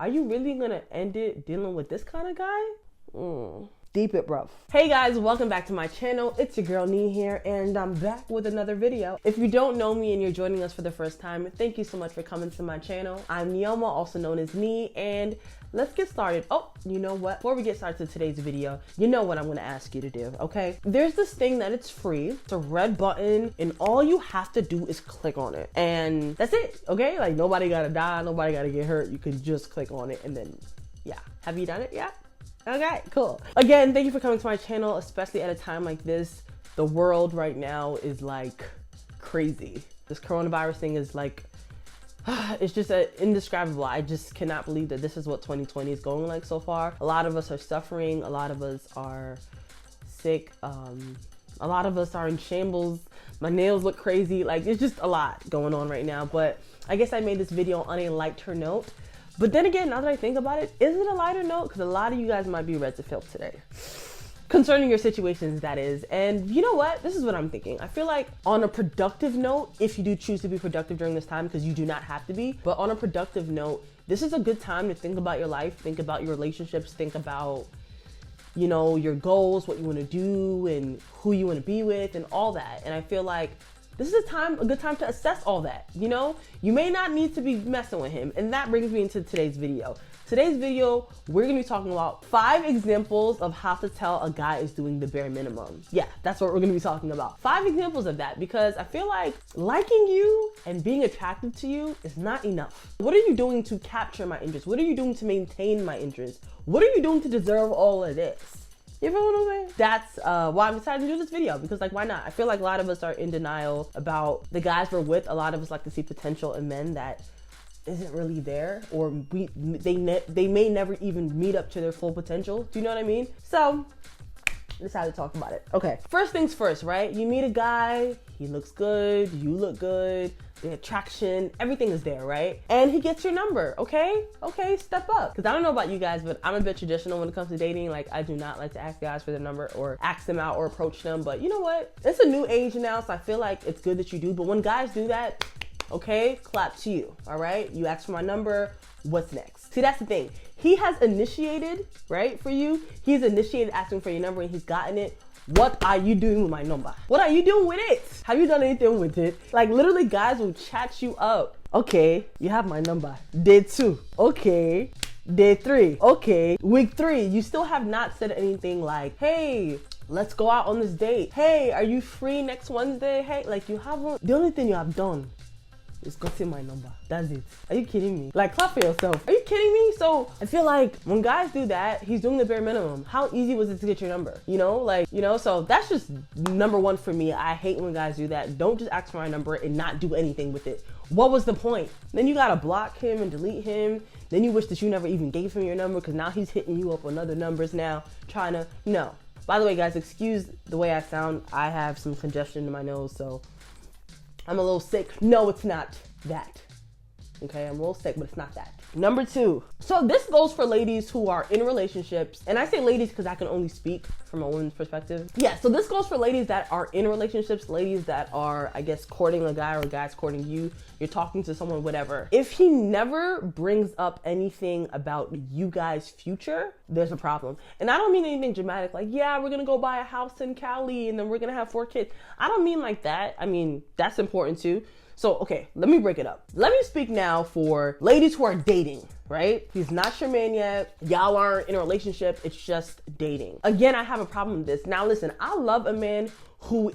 are you really gonna end it dealing with this kind of guy? Deep it, bruv. Hey guys, welcome back to my channel. It's your girl Nee here, and I'm back with another video. If you don't know me and you're joining us for the first time, thank you so much for coming to my channel. I'm Neoma, also known as Nee, and let's get started. Oh, you know what? Before we get started to today's video, you know what I'm gonna ask you to do, okay? There's this thing that it's free. It's a red button, and all you have to do is click on it. And that's it, okay? Like, nobody gotta die, nobody gotta get hurt. You can just click on it, and then, yeah. Have you done it yet? Okay, cool. Again, thank you for coming to my channel, especially at a time like this. The world right now is like crazy. This coronavirus thing is like, it's just indescribable. I just cannot believe that this is what 2020 is going like so far. A lot of us are suffering. A lot of us are sick. A lot of us are in shambles. My nails look crazy. Like, it's just a lot going on right now. But I guess I made this video on a lighter note. But then again, now that I think about it, is it a lighter note? Because a lot of you guys might be red to filth today. Concerning your situations, that is. And you know what? This is what I'm thinking. I feel like on a productive note, if you do choose to be productive during this time, because you do not have to be, but on a productive note, this is a good time to think about your life, think about your relationships, think about, you know, your goals, what you want to do and who you want to be with and all that. And I feel like this is a good time to assess all that, you know? You may not need to be messing with him. And that brings me into today's video. Today's video, we're gonna be talking about 5 examples of how to tell a guy is doing the bare minimum. Yeah, that's what we're gonna be talking about. 5 examples of that, because I feel like liking you and being attracted to you is not enough. What are you doing to capture my interest? What are you doing to maintain my interest? What are you doing to deserve all of this? You feel what I'm saying? That's why I'm decided to do this video, because like, why not? I feel like a lot of us are in denial about the guys we're with. A lot of us like to see potential in men that isn't really there, or they may never even meet up to their full potential. Do you know what I mean? So decided to talk about it. Okay, first things first, right? You meet a guy, he looks good, you look good, the attraction, everything is there, right? And he gets your number, okay? Okay, step up. Because I don't know about you guys, but I'm a bit traditional when it comes to dating. Like, I do not like to ask guys for their number or ask them out or approach them. But you know what? It's a new age now, so I feel like it's good that you do. But when guys do that, okay, clap to you, all right? You ask for my number, what's next? See, that's the thing. He has initiated, right, for you. He's initiated asking for your number and he's gotten it. What are you doing with my number? What are you doing with it? Have you done anything with it? Like, literally, guys will chat you up. Okay, you have my number. Day 2. Okay. Day 3. Okay. Week 3. You still have not said anything like, hey, let's go out on this date. Hey, are you free next Wednesday? Hey, like, you haven't. The only thing you have done is gotten my number. That's it. Are you kidding me? Like, clap for yourself. Are you kidding me? So I feel like when guys do that, he's doing the bare minimum. How easy was it to get your number? You know, like, you know, so that's just number 1 for me. I hate when guys do that. Don't just ask for my number and not do anything with it. What was the point? Then you gotta block him and delete him. Then you wish that you never even gave him your number, because now he's hitting you up on other numbers now, trying to, no. By the way, guys, excuse the way I sound. I have some congestion in my nose, so I'm a little sick. No, it's not that. Okay, I'm a little sick, but it's not that. Number 2. So this goes for ladies who are in relationships. And I say ladies because I can only speak from a woman's perspective. Yeah, so this goes for ladies that are in relationships, ladies that are, I guess, courting a guy, or a guy's courting you. You're talking to someone, whatever. If he never brings up anything about you guys' future, there's a problem. And I don't mean anything dramatic, like, yeah, we're gonna go buy a house in Cali and then we're gonna have 4 kids. I don't mean like that. I mean, that's important too. So, okay, let me break it up. Let me speak now for ladies who are dating, right? He's not your man yet. Y'all aren't in a relationship. It's just dating. Again, I have a problem with this. Now, listen, I love a man who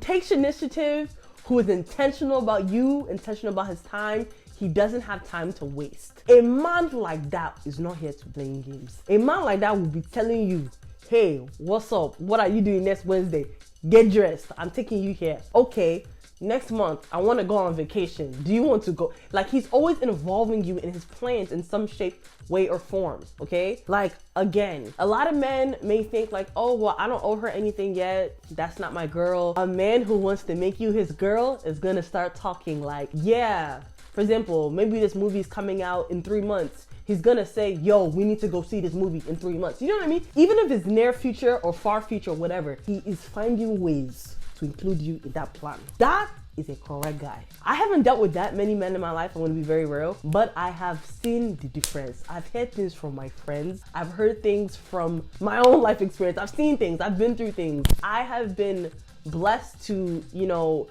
takes initiative, who is intentional about you, intentional about his time. He doesn't have time to waste. A man like that is not here to play games. A man like that will be telling you, hey, what's up? What are you doing next Wednesday? Get dressed. I'm taking you here. Okay. Next month, I want to go on vacation. Do you want to go? Like, he's always involving you in his plans in some shape, way, or form, okay? Like, again, a lot of men may think like, oh, well, I don't owe her anything yet. That's not my girl. A man who wants to make you his girl is gonna start talking like, yeah, for example, maybe this movie's coming out in 3 months. He's gonna say, yo, we need to go see this movie in 3 months. You know what I mean? Even if it's near future or far future, whatever, he is finding ways to include you in that plan. That is a correct guy. I haven't dealt with that many men in my life, I'm gonna be very real, but I have seen the difference. I've heard things from my friends. I've heard things from my own life experience. I've seen things, I've been through things. I have been blessed to, you know,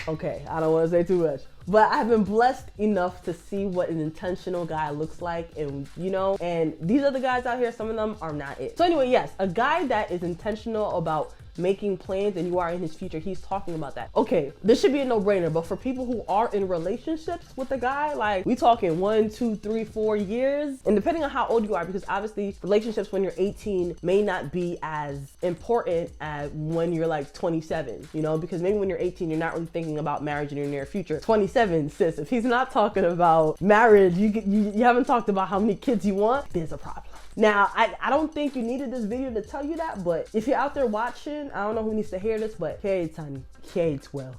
okay, I don't wanna say too much, but I've been blessed enough to see what an intentional guy looks like, and you know, and these other guys out here, some of them are not it. So anyway, yes, a guy that is intentional about making plans and you are in his future, he's talking about that. Okay, this should be a no-brainer, but for people who are in relationships with a guy, like we talking 1, 2, 3, 4 years, and depending on how old you are, because obviously relationships when you're 18 may not be as important as when you're like 27, you know, because maybe when you're 18, you're not really thinking about marriage in your near future. 27, sis, if he's not talking about marriage, you haven't talked about how many kids you want, there's a problem. Now, I don't think you needed this video to tell you that, but if you're out there watching, I don't know who needs to hear this, but kids, honey, kids, well,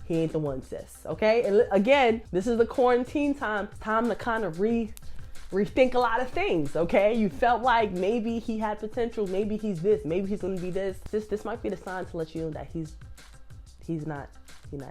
he ain't the one, sis, okay? And again, this is the quarantine time. It's time to kind of rethink a lot of things, okay? You felt like maybe he had potential, maybe he's this, maybe he's gonna be this. This might be the sign to let you know that he's not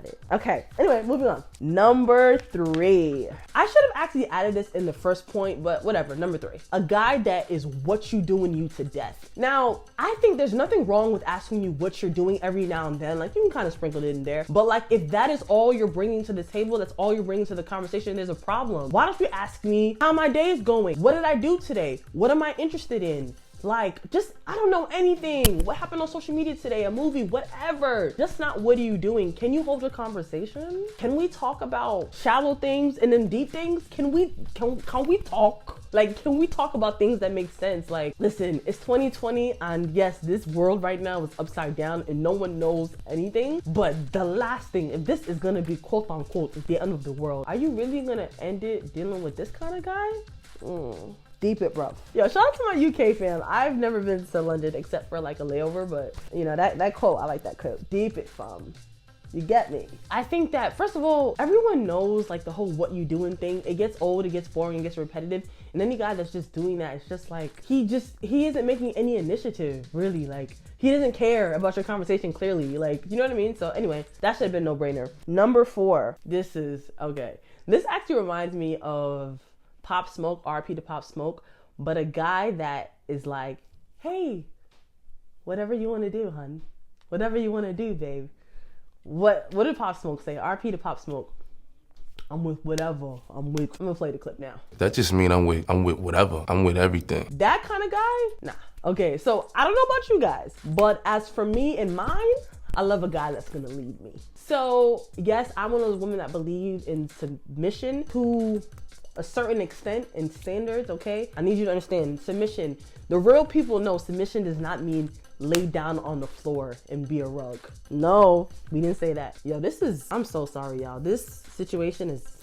it. Okay, anyway, moving on. Number 3. I should have actually added this in the first point, but whatever. Number 3. A guy that is what you doing you to death. Now, I think there's nothing wrong with asking you what you're doing every now and then. Like, you can kind of sprinkle it in there. But like, if that is all you're bringing to the table, that's all you're bringing to the conversation, there's a problem. Why don't you ask me how my day is going? What did I do today? What am I interested in? Like, just, I don't know, anything. What happened on social media today? A movie, whatever. Just not what are you doing? Can you hold a conversation? Can we talk about shallow things and then deep things? Can we talk? Like, can we talk about things that make sense? Like, listen, it's 2020 and yes, this world right now is upside down and no one knows anything. But the last thing, if this is gonna be quote unquote the end of the world, are you really gonna end it dealing with this kind of guy? Deep it, bro. Yo, shout out to my UK fam. I've never been to London except for like a layover, but you know, that quote, I like that quote. Deep it, fam. You get me? I think that, first of all, everyone knows like the whole what you doing thing. It gets old, it gets boring, it gets repetitive. And any guy that's just doing that, it's just like, he isn't making any initiative, really. Like, he doesn't care about your conversation clearly. Like, you know what I mean? So anyway, that should have been no brainer. Number 4, this is, okay. This actually reminds me of Pop Smoke, RP to Pop Smoke, but a guy that is like, hey, whatever you want to do, hun. Whatever you want to do, babe. What did Pop Smoke say? RP to Pop Smoke. I'm with whatever. I'm gonna play the clip now. That just mean I'm with whatever. I'm with everything. That kind of guy? Nah. Okay, so I don't know about you guys, but as for me and mine, I love a guy that's gonna lead me. So yes, I'm one of those women that believe in submission to a certain extent and standards, okay? I need you to understand, submission, the real people know submission does not mean lay down on the floor and be a rug. No, we didn't say that. Yo, I'm so sorry, y'all. This situation is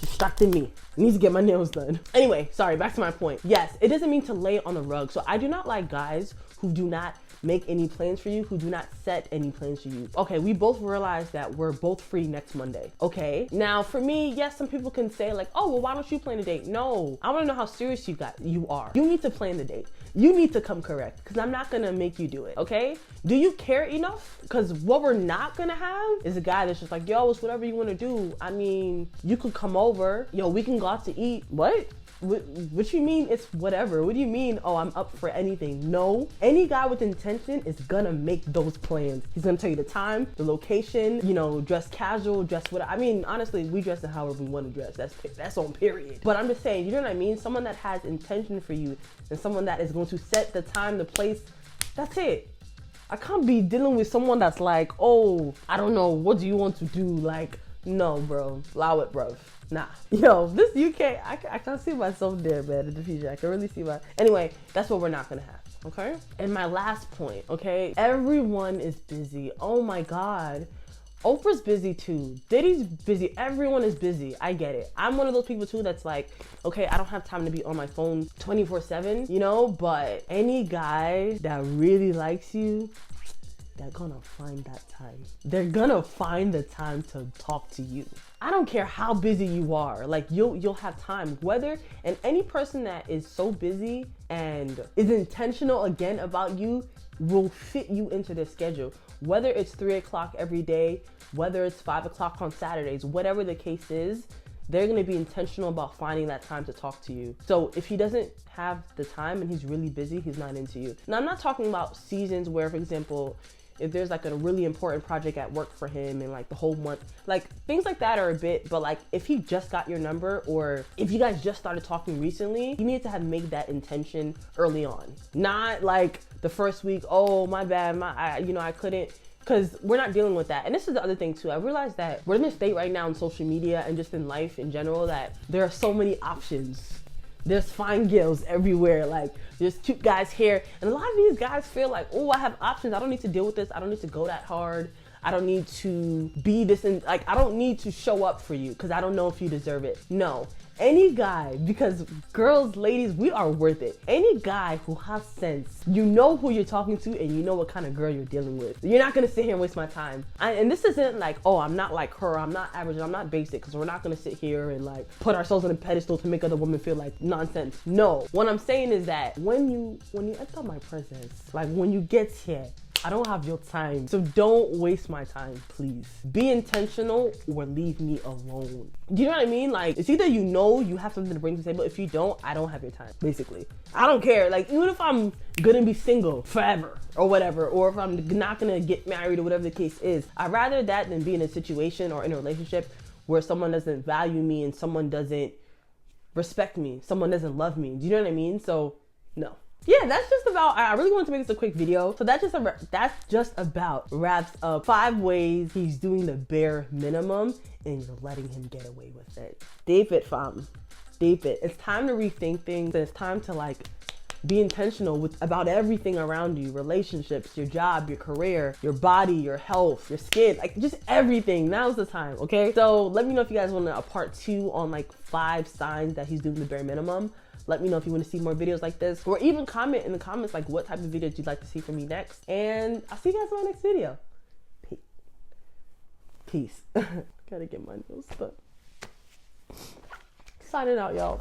distracting me. I need to get my nails done. Anyway, sorry, back to my point. Yes, it doesn't mean to lay on the rug. So I do not like guys who do not make any plans for you, who do not set any plans for you. Okay, we both realize that we're both free next Monday. Okay, now for me, yes, some people can say like, oh, well, why don't you plan the date? No, I wanna know how serious you are. You need to plan the date. You need to come correct, because I'm not gonna make you do it, okay? Do you care enough? Because what we're not gonna have is a guy that's just like, yo, it's whatever you wanna do. I mean, you could come over, yo, we can go out to eat. What you mean it's whatever? What do you mean, oh, I'm up for anything? No, any guy with intention is gonna make those plans. He's gonna tell you the time, the location, you know, dress casual, dress what, I mean, honestly, we dress however we wanna dress. That's on period. But I'm just saying, you know what I mean? Someone that has intention for you and someone that is going to set the time, the place, that's it. I can't be dealing with someone that's like, oh, I don't know, what do you want to do? Like, no, bro, allow it, bro. Nah. Yo, this UK, I can't see myself there, man, in the future. I can really see anyway, that's what we're not gonna have, okay? And my last point, okay? Everyone is busy. Oh my God. Oprah's busy too. Diddy's busy. Everyone is busy. I get it. I'm one of those people too that's like, okay, I don't have time to be on my phone 24/7, you know, but any guy that really likes you, they're gonna find that time. They're gonna find the time to talk to you. I don't care how busy you are, like you'll have time. And any person that is so busy and is intentional again about you will fit you into their schedule. Whether it's 3 o'clock every day, whether it's 5 o'clock on Saturdays, whatever the case is, they're gonna be intentional about finding that time to talk to you. So if he doesn't have the time and he's really busy, he's not into you. Now, I'm not talking about seasons where, for example, if there's like a really important project at work for him and like the whole month, like things like that are a bit, but like if he just got your number or if you guys just started talking recently, you need to have made that intention early on. Not like the first week, oh, my bad, I couldn't. Because we're not dealing with that. And this is the other thing too. I realized that we're in this state right now in social media and just in life in general that there are so many options. There's fine girls everywhere. Like there's cute guys here. And a lot of these guys feel like, oh, I have options. I don't need to deal with this. I don't need to go that hard. I don't need to be this and like, I don't need to show up for you because I don't know if you deserve it. No. Any guy, because girls, ladies, we are worth it. Any guy who has sense, you know who you're talking to and you know what kind of girl you're dealing with. You're not gonna sit here and waste my time. And this isn't like, oh, I'm not like her, I'm not average, I'm not basic, because we're not gonna sit here and like put ourselves on a pedestal to make other women feel like nonsense. No, what I'm saying is that when you enter my presence, like when you get here, I don't have your time. So don't waste my time, please. Be intentional or leave me alone. Do you know what I mean? Like, it's either you know you have something to bring to the table. If you don't, I don't have your time, basically. I don't care. Like, even if I'm gonna be single forever or whatever, or if I'm not gonna get married or whatever the case is, I'd rather that than be in a situation or in a relationship where someone doesn't value me and someone doesn't respect me, someone doesn't love me. Do you know what I mean? So, no. Yeah, that's just about, I really wanted to make this a quick video. So that's just about wraps up 5 ways he's doing the bare minimum and you're letting him get away with it. Deep it, fam. Deep it. It's time to rethink things. It's time to like be intentional about everything around you. Relationships, your job, your career, your body, your health, your skin, like just everything. Now's the time, okay? So let me know if you guys want a part 2 on like 5 signs that he's doing the bare minimum. Let me know if you want to see more videos like this, or even comment in the comments like what type of videos you'd like to see from me next. And I'll see you guys in my next video. Peace. Gotta get my nails done. Signing out, y'all.